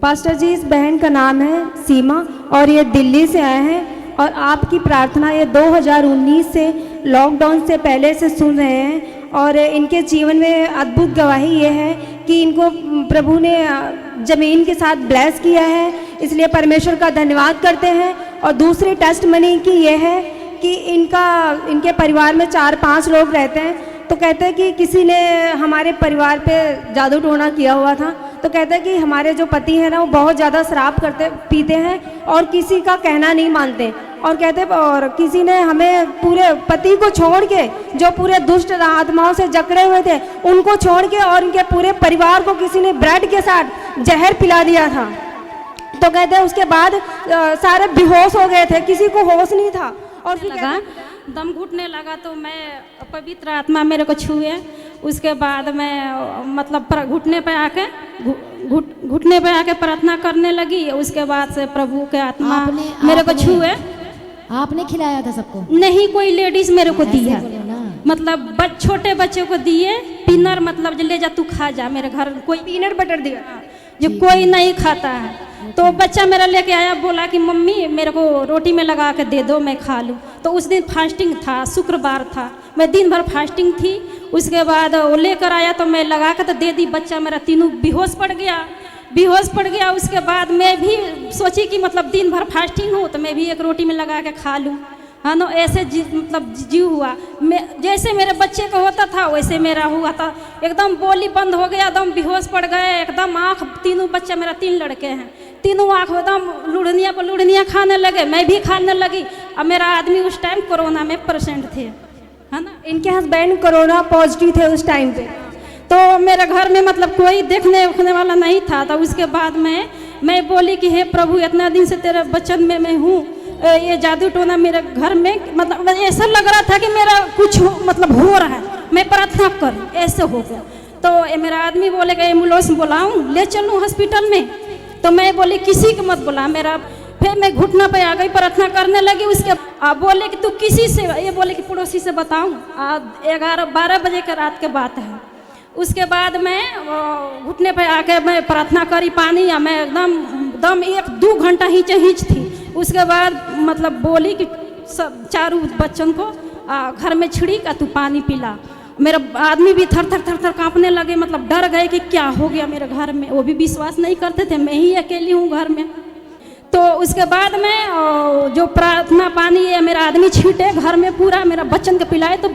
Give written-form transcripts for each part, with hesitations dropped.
Pastor जी, इस बहन का नाम है सीमा और ये दिल्ली से आए हैं और आपकी प्रार्थना ये 2019 से लॉकडाउन से पहले से सुन रहे हैं और इनके जीवन में अद्भुत गवाही ये है कि इनको प्रभु ने ज़मीन के साथ ब्लेस किया है, इसलिए परमेश्वर का धन्यवाद करते हैं। और दूसरी टेस्ट मनी की ये है कि इनके परिवार में 4-5 लोग रहते हैं, तो कहते हैं कि किसी ने हमारे परिवार पे जादू टोना किया हुआ था। तो कहते हैं कि हमारे जो पति हैं ना, वो बहुत ज़्यादा शराब पीते हैं और किसी का कहना नहीं मानते। और कहते और किसी ने हमें पूरे पति को छोड़ के, जो पूरे दुष्ट आत्माओं से जकड़े हुए थे, उनको छोड़ के और उनके पूरे परिवार को किसी ने ब्रेड के साथ जहर पिला दिया था। तो कहते हैं उसके बाद सारे बेहोश हो गए थे, किसी को होश नहीं था। और फिर लगा दम घुटने लगा तो मैं पवित्र आत्मा मेरे को छुए। उसके बाद मैं मतलब घुटने पे आके प्रार्थना करने लगी। उसके बाद से प्रभु के आत्मा मेरे को छुए। आपने खिलाया था सबको? नहीं, कोई लेडीज मेरे को दिया, मतलब छोटे बच्चे को दिए। पीनर मतलब ले जा तू खा जा, मेरे घर कोई पीनट बटर दिया जो कोई नहीं खाता है। तो बच्चा मेरा लेके आया, बोला कि मम्मी मेरे को रोटी में लगा के दे दो, मैं खा लूँ। तो उस दिन फास्टिंग था, शुक्रवार था, मैं दिन भर फास्टिंग थी। उसके बाद वो लेकर आया तो मैं लगा के तो दे दी। बच्चा मेरा तीनों बेहोश पड़ गया। उसके बाद मैं भी सोची कि मतलब दिन भर फास्टिंग हूँ तो मैं भी एक रोटी में लगा के खा लूँ, हाँ ना। ऐसे मतलब जीव हुआ। मैं जैसे मेरे बच्चे को होता था वैसे मेरा हुआ था। एकदम बोली बंद हो गया, एकदम बेहोश पड़ गए, एकदम आँख, तीनों बच्चे मेरा 3 लड़के हैं, तीनों आँख एकदम लुढ़निया पर लुढ़निया खाने लगे, मैं भी खाने लगी। अब मेरा आदमी उस टाइम कोरोना में पेशेंट थे, है ना। इनके हस्बैंड कोरोना पॉजिटिव थे उस टाइम पे। तो मेरे घर में मतलब कोई देखने उखने वाला नहीं था। तो उसके बाद मैं बोली कि हे प्रभु, इतना दिन से तेरे वचन में मैं हूँ, ये जादू टोना मेरे घर में मतलब ऐसा लग रहा था कि मेरा कुछ मतलब हो रहा है, मैं प्रार्थना करूँ, ऐसे हो गया। तो मेरा आदमी बोले कि एम्बुलेंस बुलाऊँ, ले चलूँ हॉस्पिटल में। तो मैं बोली किसी को मत बुला मेरा। फिर मैं घुटना पे आ गई, प्रार्थना करने लगी। उसके बोले कि तू किसी से, ये बोले कि पड़ोसी से बताऊँ। 11-12 बजे के रात के बात है। उसके बाद मैं घुटने पे आके मैं प्रार्थना करी, पानी या मैं एकदम 1-2 घंटा हिच थी। उसके बाद मतलब बोली कि सब चारों बच्चों को घर में छिड़ी का तू पानी पिला। मेरा आदमी भी थर थर कांपने लगे, मतलब डर गए कि क्या हो गया मेरे घर में। वो भी विश्वास नहीं करते थे, मैं ही अकेली हूँ घर में। तो उसके बाद में जो प्रार्थना पानी है मेरा आदमी छींटे घर में पूरा, मेरा बच्चन को पिलाए। तो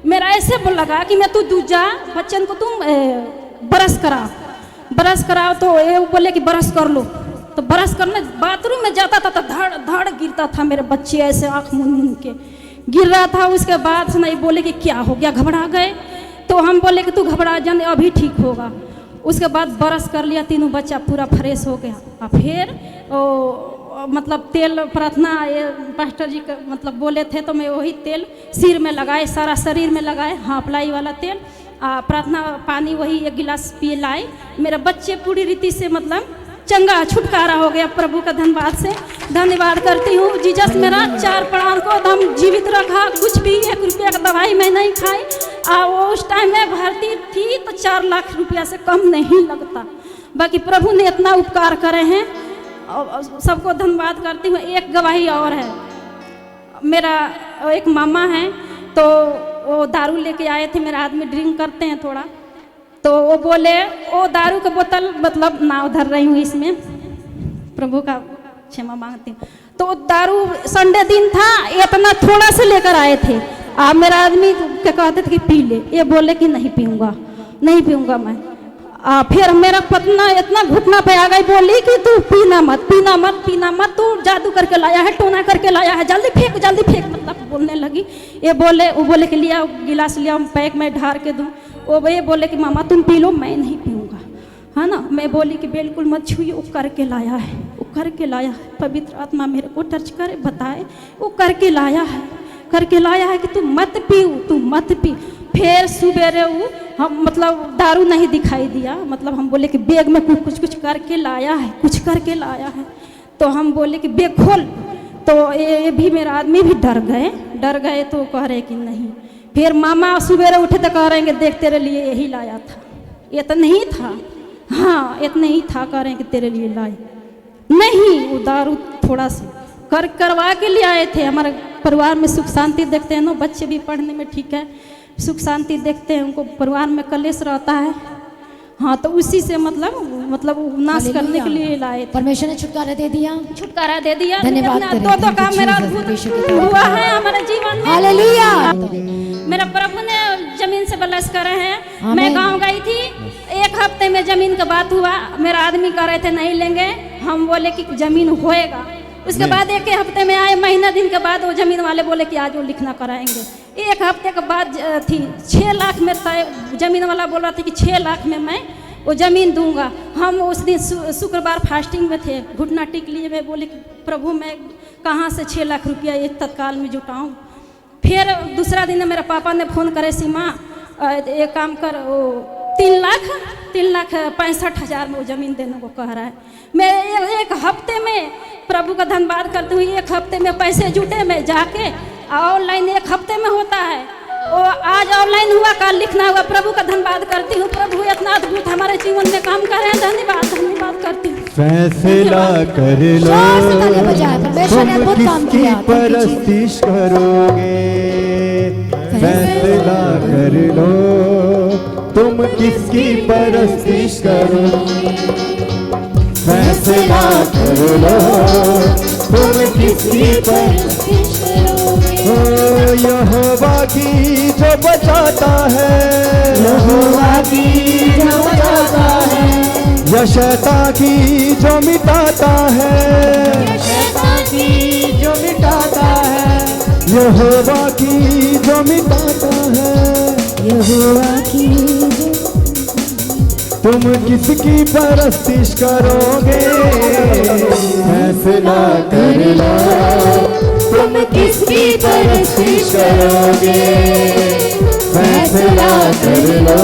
मेरा ऐसे लगा कि मैं तू दूजा बच्चन को तुम ब्रश कराओ। तो ये बोले कि ब्रश कर लो। तो ब्रश करने बाथरूम में जाता था तो धड़ गिरता था, मेरे बच्चे ऐसे आँख मूंद के गिर रहा था। उसके बाद से नहीं बोले कि क्या हो गया, घबरा गए। तो हम बोले कि तू घबरा जान, अभी ठीक होगा। उसके बाद ब्रश कर लिया, तीनों बच्चा पूरा फ्रेश हो गया। और फिर मतलब तेल प्रार्थना ये पास्टर जी का मतलब बोले थे, तो मैं वही तेल सिर में लगाए, सारा शरीर में लगाए, हाँ अप्लाई वाला तेल। प्रार्थना पानी वही 1 गिलास पिए लाए। मेरे बच्चे पूरी रीति से मतलब चंगा छुटकारा हो गया। प्रभु का धन्यवाद करती हूँ। जीसस मेरा 4 प्राण को दम जीवित रखा। कुछ भी 1 रुपया का दवाई मैं नहीं खाई। वो उस टाइम में भर्ती थी तो 4 लाख रुपया से कम नहीं लगता। बाकी प्रभु ने इतना उपकार करे हैं, सबको धन्यवाद करती हूँ। एक गवाही और है, मेरा एक मामा है, तो वो दारू लेके आए थे। मेरा आदमी ड्रिंक करते हैं थोड़ा, तो वो बोले वो दारू का बोतल मतलब नाव धर रही हूँ इसमें, प्रभु का क्षमा मांगती हूँ। तो दारू संडे दिन था, इतना थोड़ा से लेकर आए थे। मेरा आदमी क्या कहते थे कि पी ले, ये बोले कि नहीं पीऊँगा मैं। फिर मेरा पत्ना इतना घुटना पे आ गई, बोली कि तू पीना मत, तू जादू करके लाया है, टोना करके लाया है, जल्दी फेंक मतलब बोलने लगी। वो बोले कि लिया गिलास लिया, पैक में ढार के दूँ। वो ये बोले कि मामा तुम पी लो, मैं नहीं पीऊँगा, है ना। मैं बोली कि बिल्कुल मत छुइए, वो करके लाया है, पवित्र आत्मा मेरे को टच करे, बताए वो करके लाया है कि तू मत पी। फिर सुबेरे वो हम मतलब दारू नहीं दिखाई दिया, मतलब हम बोले कि बैग में कुछ करके लाया है। तो हम बोले कि बैग खोल। तो ये भी मेरा आदमी भी डर गए। तो कह रहे कि नहीं। फिर मामा सुबेरे उठे तो कह रहे हैं कि देख तेरे लिए यही लाया था, ये तो नहीं था, हाँ इतने ही था करें कि तेरे लिए लाए। नहीं, वो दारू थोड़ा सा करवा के ले आए थे। हमारे परिवार में सुख शांति देखते हैं ना, बच्चे भी पढ़ने में ठीक है, सुख शांति देखते हैं, उनको परिवार में कलेश रहता है। हाँ, तो उसी से मतलब नाश करने के लिए लाए थे। परमेश्वर ने छुटकारा दे दिया, छुटकारा दे दिया। धन्यवाद करें। दो काम मेरा हुआ है हमारे जीवन में। हालेलुया। मेरा प्रभु ने जमीन से बलस करे हैं। आमीन। मैं गांव गई थी, 1 हफ्ते में जमीन का बात हुआ। मेरा आदमी कह रहे थे नहीं लेंगे, हम बोले कि जमीन होएगा। उसके बाद 1 हफ्ते में आए, महीना दिन के बाद वो जमीन वाले बोले कि आज वो लिखना कराएंगे। 1 हफ्ते के बाद थी 6 लाख में तय। जमीन वाला बोल रहा था कि 6 लाख में मैं वो ज़मीन दूंगा। हम उस दिन शुक्रवार फास्टिंग में थे, घुटना टेक लिए। मैं बोले कि प्रभु मैं कहाँ से 6 लाख रुपया एक तत्काल में जुटाऊं। फिर दूसरा दिन मेरे पापा ने फ़ोन करे, सीमा एक काम कर, वो 3,65,000 में वो ज़मीन देने को कह रहा है। मैं 1 हफ्ते में प्रभु का धन्यवाद करती हूँ। 1 हफ्ते में पैसे जुटे, मैं जाके ऑनलाइन 1 हफ्ते में होता है। वो आज ऑनलाइन हुआ, कल लिखना हुआ। प्रभु का धन्यवाद करती हूँ। प्रभु इतना अद्भुत हमारे जीवन में काम कर रहे हैं। धन्यवाद करती हूँ। फैसला कर लो, जोर से तालियां बजाएं, परमेश्वर ने अद्भुत काम किसकी किया। परस्तिश करोगे। फैसला कर लो, तुम किसकी परस्तिश करोगे। फैसला कर लो, तुम किसकी परस्तिश करोगे। ओ यहोवा की जो बचाता है, यहोवा की जो बचाता है, यशता की जो मिटाता है, यशता की जो मिटाता है, यहोवा की जो मिटाता है, यहोवा की जो। तुम किसकी परस्तिश करोगे। फैसला कर लो, तुम किसकी परस्तिश करोगे। फैसला कर लो,